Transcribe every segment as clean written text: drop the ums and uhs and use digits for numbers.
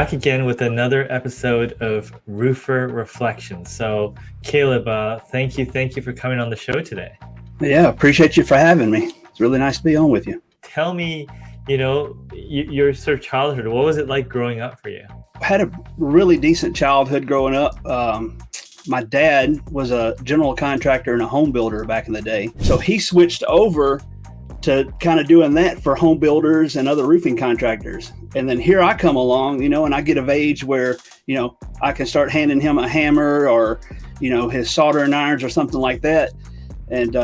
back again with another episode of Roofer Reflections. So, Kaleb, thank you for coming on the show today. Yeah, appreciate you for having me. It's really nice to be on with you. Tell me, your sort of childhood. What was it like growing up for you? I had a really decent childhood growing up. My dad was a general contractor and a home builder back in the day. So he switched over to kind of doing that for home builders and other roofing contractors. And then here I come along, and I get of age where, I can start handing him a hammer or, his soldering irons or something like that. And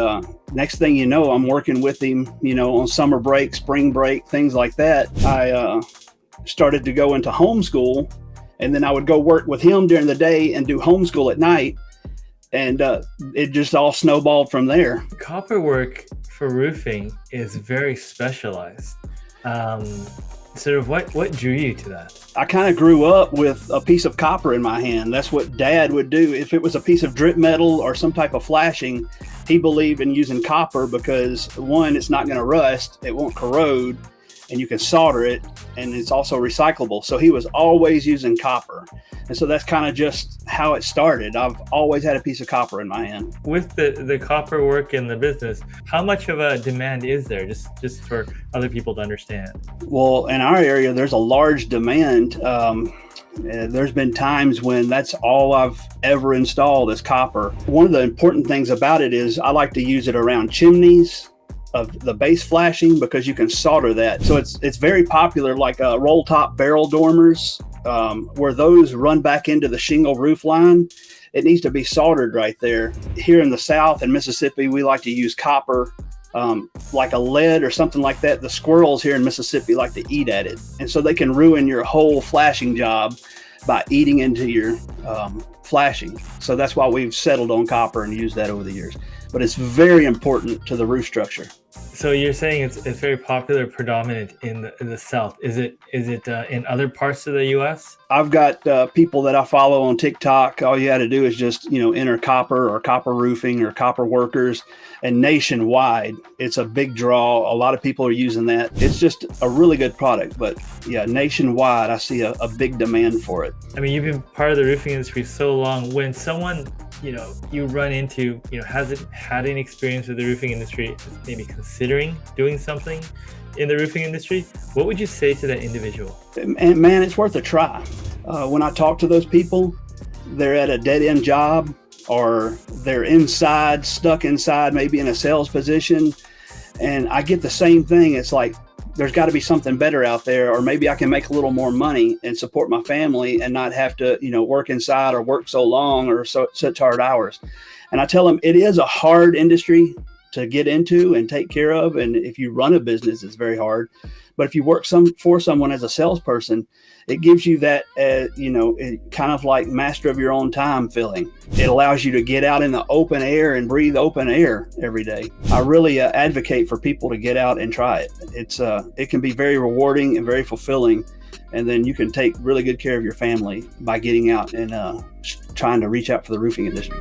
next thing you know, I'm working with him, on summer break, spring break, things like that. I started to go into homeschool, and then I would go work with him during the day and do homeschool at night. And it just all snowballed from there. Copper work for roofing is very specialized. Sort of what drew you to that? I kind of grew up with a piece of copper in my hand. That's what Dad would do. If it was a piece of drip metal or some type of flashing, he believed in using copper because, one, it's not going to rust, it won't corrode, and you can solder it, and it's also recyclable. So he was always using copper. And so that's kind of just how it started. I've always had a piece of copper in my hand. With the copper work in the business, how much of a demand is there, just for other people to understand? Well, in our area, there's a large demand. There's been times when that's all I've ever installed is copper. One of the important things about it is I like to use it around chimneys of the base flashing because you can solder that. So it's very popular, like roll top barrel dormers, where those run back into the shingle roof line. It needs to be soldered right there. Here in the South and Mississippi, we like to use copper, like a lead or something like that. The squirrels here in Mississippi like to eat at it. And so they can ruin your whole flashing job by eating into your flashing. So that's why we've settled on copper and used that over the years. But it's very important to the roof structure. So you're saying it's very popular, predominant in the South. Is it in other parts of the U.S.? I've got people that I follow on TikTok. All you had to do is just enter copper or copper roofing or copper workers, and nationwide it's a big draw. A lot of people are using that. It's just a really good product. But yeah, nationwide I see a big demand for it. I mean, you've been part of the roofing industry so long. When someone you run into, hasn't had any experience with the roofing industry, maybe considering doing something in the roofing industry, what would you say to that individual? And man, it's worth a try. When I talk to those people, they're at a dead end job or they're stuck inside, maybe in a sales position. And I get the same thing. It's like, there's got to be something better out there, or maybe I can make a little more money and support my family and not have to, work inside or work so long or such hard hours. And I tell them it is a hard industry to get into and take care of. And if you run a business, it's very hard. But if you work for someone as a salesperson, it gives you that, kind of like master of your own time feeling. It allows you to get out in the open air and breathe open air every day. I really advocate for people to get out and try it. It can be very rewarding and very fulfilling. And then you can take really good care of your family by getting out and trying to reach out for the roofing industry.